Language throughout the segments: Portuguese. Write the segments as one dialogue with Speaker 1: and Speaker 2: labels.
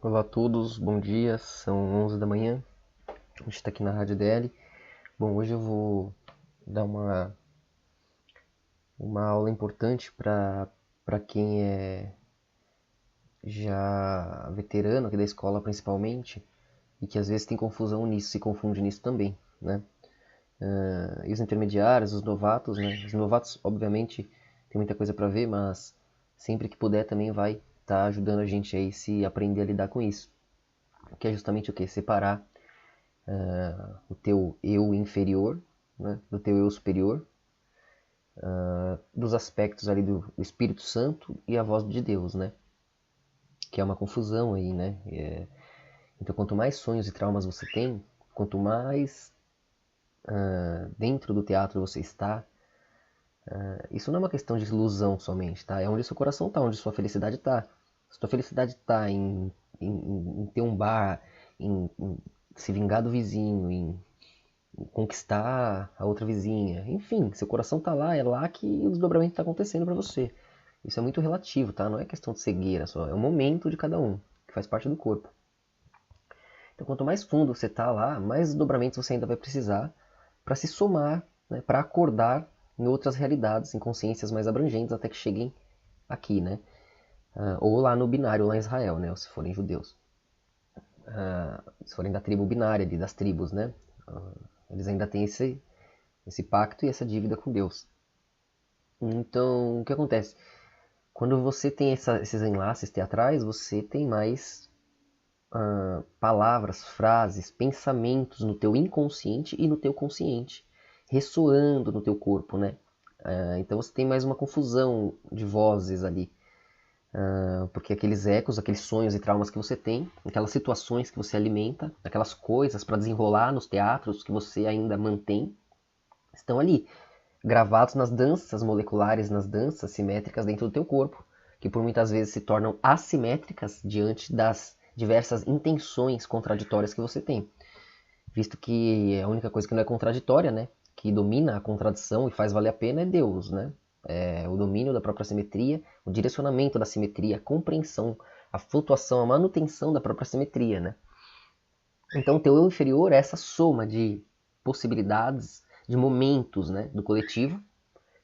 Speaker 1: Olá a todos, bom dia, são 11 da manhã, a gente está aqui na Rádio DL. Bom, hoje eu vou dar uma aula importante para quem é já veterano aqui da escola principalmente, e que às vezes tem confusão nisso, se confunde nisso também, né? E os intermediários, os novatos, né? Os novatos, obviamente, tem muita coisa para ver, mas sempre que puder também vai estar ajudando a gente aí se aprender a lidar com isso. Que é justamente o quê? Separar o teu eu inferior, né, do teu eu superior, dos aspectos ali do Espírito Santo e a voz de Deus, né? Que é uma confusão aí, né? Então, quanto mais sonhos e traumas você tem, quanto mais dentro do teatro você está, isso não é uma questão de ilusão somente, tá? É onde seu coração está, onde sua felicidade está. Se sua felicidade está em ter um bar, em se vingar do vizinho, em conquistar a outra vizinha. Enfim, seu coração tá lá, é lá que o desdobramento está acontecendo para você. Isso é muito relativo, tá? Não é questão de cegueira só, é o momento de cada um, que faz parte do corpo. Então, quanto mais fundo você tá lá, mais desdobramentos você ainda vai precisar para se somar, né, para acordar em outras realidades, em consciências mais abrangentes, até que cheguem aqui, né? Ou lá no binário, lá em Israel, né? Ou se forem judeus. Se forem da tribo binária, ali, das tribos, né? Eles ainda têm esse pacto e essa dívida com Deus. Então, o que acontece? Quando você tem esses enlaces teatrais, você tem mais palavras, frases, pensamentos no teu inconsciente e no teu consciente, ressoando no teu corpo, né? Então você tem mais uma confusão de vozes ali, porque aqueles ecos, aqueles sonhos e traumas que você tem, aquelas situações que você alimenta, aquelas coisas para desenrolar nos teatros que você ainda mantém, estão ali, gravados nas danças moleculares, nas danças simétricas dentro do teu corpo, que por muitas vezes se tornam assimétricas diante das diversas intenções contraditórias que você tem. Visto que a única coisa que não é contraditória, né, que domina a contradição e faz valer a pena é Deus, né? É o domínio da própria simetria, o direcionamento da simetria, a compreensão, a flutuação, a manutenção da própria simetria, né? Então, o teu eu inferior é essa soma de possibilidades, de momentos, né, do coletivo,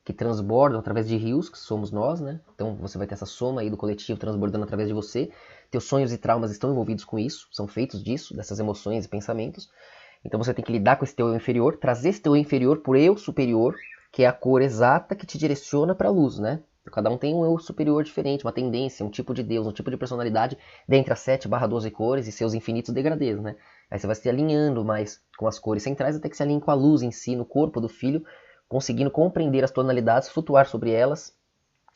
Speaker 1: que transbordam através de rios, que somos nós, né? Então você vai ter essa soma aí do coletivo transbordando através de você. Teus sonhos e traumas estão envolvidos com isso, são feitos disso, dessas emoções e pensamentos. Então você tem que lidar com esse teu eu inferior, trazer esse teu eu inferior por eu superior, que é a cor exata que te direciona para a luz, né? Cada um tem um eu superior diferente, uma tendência, um tipo de Deus, um tipo de personalidade, dentre as 7/12 cores e seus infinitos degradês, né? Aí você vai se alinhando mais com as cores centrais até que se alinhe com a luz em si, no corpo do filho, conseguindo compreender as tonalidades, flutuar sobre elas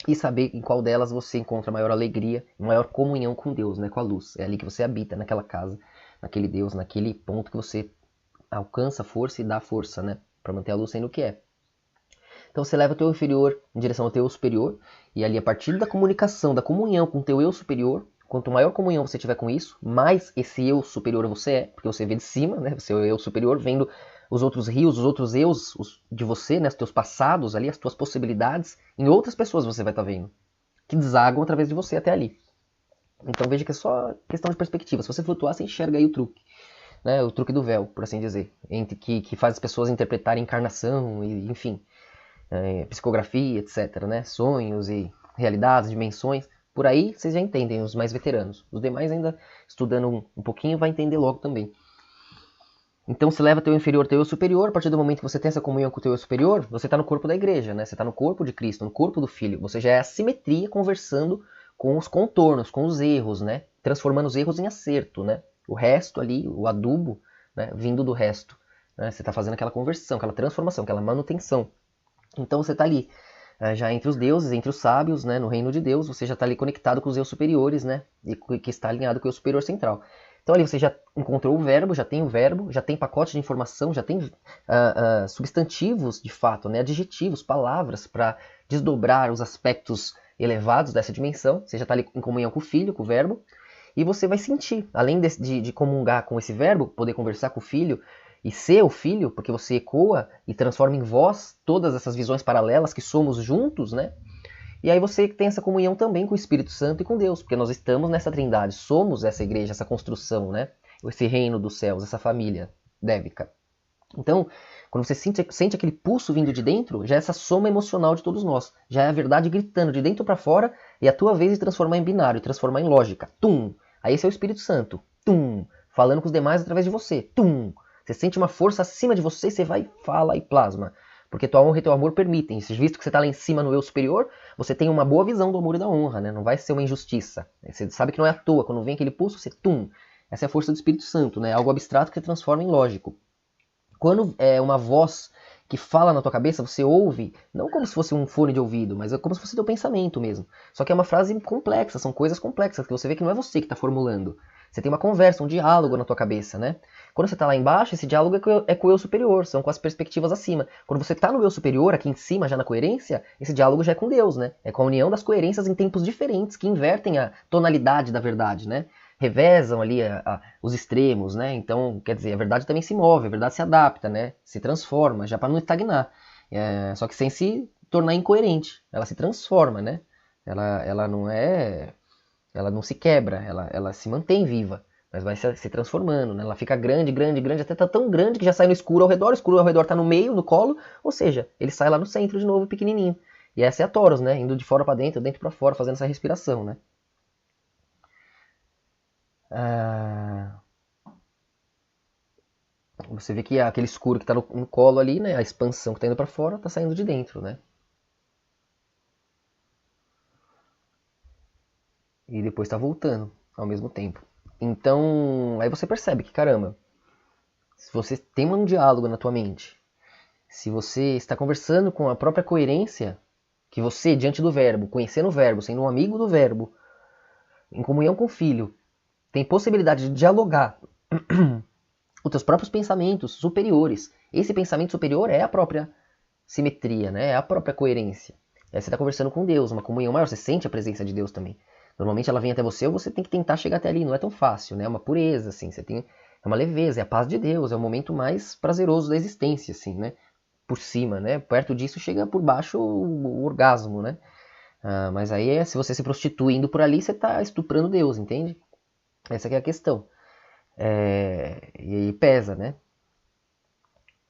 Speaker 1: e saber em qual delas você encontra maior alegria, maior comunhão com Deus, né, com a luz. É ali que você habita, naquela casa, naquele Deus, naquele ponto que você alcança força e dá força, né, para manter a luz sendo o que é. Então você leva o teu inferior em direção ao teu superior, e ali a partir da comunicação, da comunhão com o teu eu superior, quanto maior comunhão você tiver com isso, mais esse eu superior você é, porque você vê de cima, né, você é o eu superior, vendo os outros rios, os outros eus de você, né, os teus passados ali, as tuas possibilidades, em outras pessoas você vai estar vendo, que desagam através de você até ali. Então veja que é só questão de perspectiva. Se você flutuar, você enxerga aí o truque, né, o truque do véu, por assim dizer, entre que faz as pessoas interpretarem encarnação, e, enfim, psicografia, etc., né, sonhos e realidades, dimensões. Por aí vocês já entendem, os mais veteranos. Os demais ainda estudando um pouquinho vai entender logo também. Então se leva teu inferior, teu eu superior, a partir do momento que você tem essa comunhão com o teu eu superior, você está no corpo da igreja, né? Você está no corpo de Cristo, no corpo do Filho. Você já é a simetria conversando com os contornos, com os erros, né? Transformando os erros em acerto, né? O resto ali, o adubo, né? Vindo do resto. Né? Você está fazendo aquela conversão, aquela transformação, aquela manutenção. Então você está ali, já entre os deuses, entre os sábios, né? No reino de Deus, você já está ali conectado com os eu superiores, né? E que está alinhado com o eu superior central. Então ali você já encontrou o verbo, já tem pacote de informação, já tem substantivos de fato, né, adjetivos, palavras para desdobrar os aspectos elevados dessa dimensão. Você já está ali em comunhão com o filho, com o verbo, e você vai sentir, além de comungar com esse verbo, poder conversar com o filho e ser o filho, porque você ecoa e transforma em voz todas essas visões paralelas que somos juntos, né? E aí você tem essa comunhão também com o Espírito Santo e com Deus, porque nós estamos nessa trindade, somos essa igreja, essa construção, né? Esse reino dos céus, essa família dévica. Então, quando você sente aquele pulso vindo de dentro, já é essa soma emocional de todos nós. Já é a verdade gritando de dentro para fora e a tua vez de transformar em binário, transformar em lógica. Tum! Aí esse é o Espírito Santo. Tum! Falando com os demais através de você. Tum! Você sente uma força acima de você e você vai, fala e plasma. Porque tua honra e teu amor permitem. Visto que você está lá em cima no eu superior, você tem uma boa visão do amor e da honra, né? Não vai ser uma injustiça. Você sabe que não é à toa. Quando vem aquele pulso, você tum! Essa é a força do Espírito Santo, né? Algo abstrato que se transforma em lógico. Quando é uma voz que fala na tua cabeça, você ouve, não como se fosse um fone de ouvido, mas é como se fosse teu pensamento mesmo. Só que é uma frase complexa, são coisas complexas, que você vê que não é você que está formulando. Você tem uma conversa, um diálogo na tua cabeça, né? Quando você está lá embaixo, esse diálogo é com o eu superior, são com as perspectivas acima. Quando você está no eu superior, aqui em cima, já na coerência, esse diálogo já é com Deus, né? É com a união das coerências em tempos diferentes, que invertem a tonalidade da verdade, né? Revezam ali os extremos, né? Então, quer dizer, a verdade também se move, a verdade se adapta, né? Se transforma, já para não estagnar. Só que sem se tornar incoerente. Ela se transforma, né? Ela não se quebra, ela se mantém viva, mas vai se transformando, né? Ela fica grande, grande, grande, até tá tão grande que já sai no escuro ao redor, o escuro ao redor tá no meio, no colo, ou seja, ele sai lá no centro de novo, pequenininho. E essa é a Toros, né? Indo de fora para dentro, dentro para fora, fazendo essa respiração, né? Você vê que aquele escuro que está no colo ali, né, a expansão que está indo para fora, está saindo de dentro, né? E depois está voltando ao mesmo tempo. Então, aí você percebe que, caramba, se você tem um diálogo na tua mente, se você está conversando com a própria coerência, que você, diante do verbo, conhecendo o verbo, sendo um amigo do verbo, em comunhão com o filho, tem possibilidade de dialogar os teus próprios pensamentos superiores. Esse pensamento superior é a própria simetria, né? É a própria coerência. Aí você está conversando com Deus, uma comunhão maior, você sente a presença de Deus também. Normalmente ela vem até você ou você tem que tentar chegar até ali, não é tão fácil, né? É uma pureza, assim, é uma leveza, é a paz de Deus, é o momento mais prazeroso da existência, assim, né? Por cima, né? Perto disso chega por baixo o orgasmo, né? Mas aí, se você se prostitui indo por ali, você está estuprando Deus, entende? Essa que é a questão. E aí pesa, né?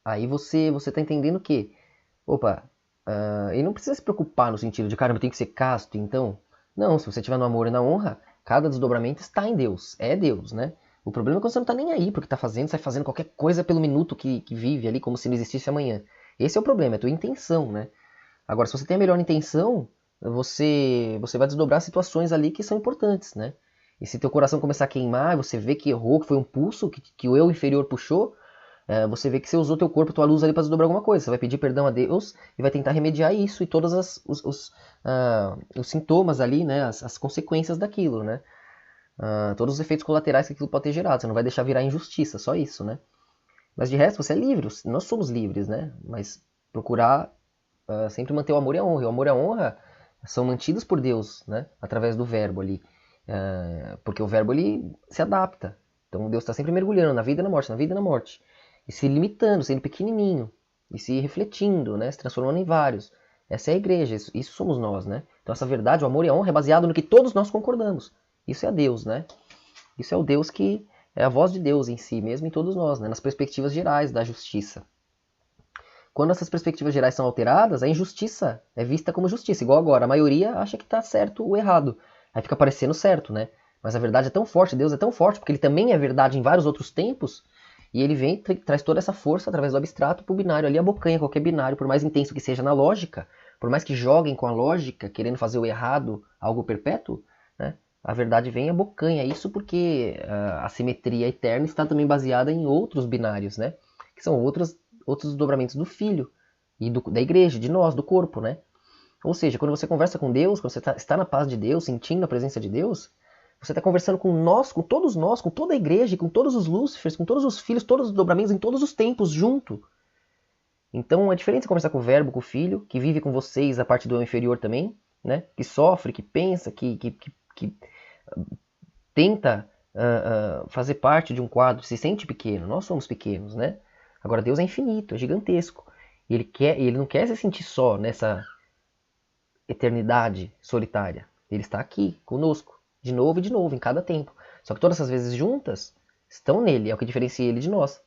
Speaker 1: Aí você está entendendo que, opa, e não precisa se preocupar no sentido de, caramba, tem que ser casto, então. Não, se você estiver no amor e na honra, cada desdobramento está em Deus, é Deus, né? O problema é quando você não está nem aí porque está fazendo, sai fazendo qualquer coisa pelo minuto que vive ali, como se não existisse amanhã. Esse é o problema, é a tua intenção, né? Agora, se você tem a melhor intenção, você vai desdobrar situações ali que são importantes, né? E se teu coração começar a queimar, você vê que errou, que foi um pulso, que o eu inferior puxou, você vê que você usou teu corpo, tua luz ali para desdobrar alguma coisa. Você vai pedir perdão a Deus e vai tentar remediar isso e todos os sintomas ali, né? As consequências daquilo, né? Todos os efeitos colaterais que aquilo pode ter gerado. Você não vai deixar virar injustiça, só isso, né? Mas de resto, você é livre. Nós somos livres, né? Mas procurar sempre manter o amor e a honra. E o amor e a honra são mantidos por Deus, né? Através do verbo ali. Porque o verbo ele se adapta. Então Deus está sempre mergulhando na vida e na morte, na vida e na morte. E se limitando, sendo pequenininho. E se refletindo, né? Se transformando em vários. Essa é a igreja, isso somos nós, né? Então essa verdade, o amor e a honra é baseado no que todos nós concordamos. Isso é Deus, né? Isso é o Deus que é a voz de Deus em si mesmo, em todos nós, né? Nas perspectivas gerais da justiça. Quando essas perspectivas gerais são alteradas, a injustiça é vista como justiça. Igual agora, a maioria acha que está certo ou errado. Aí fica parecendo certo, né? Mas a verdade é tão forte, Deus é tão forte, porque ele também é verdade em vários outros tempos, e ele vem e traz toda essa força através do abstrato para o binário ali, abocanha qualquer binário, por mais intenso que seja na lógica, por mais que joguem com a lógica, querendo fazer o errado algo perpétuo, né? A verdade vem e abocanha isso porque a simetria eterna está também baseada em outros binários, né? Que são outros desdobramentos do Filho e da igreja, de nós, do corpo, né? Ou seja, quando você conversa com Deus, quando você está na paz de Deus, sentindo a presença de Deus, você está conversando com nós, com toda a igreja, com todos os Lúcifers, com todos os filhos, todos os dobramentos, em todos os tempos, junto. Então é diferente você conversar com o verbo, com o filho, que vive com vocês a parte do eu inferior também, né? Que sofre, que pensa, que tenta fazer parte de um quadro, se sente pequeno. Nós somos pequenos, né? Agora Deus é infinito, é gigantesco. E ele não quer se sentir só eternidade solitária. Ele está aqui, conosco, de novo e de novo, em cada tempo. Só que todas essas vezes juntas estão nele, é o que diferencia ele de nós.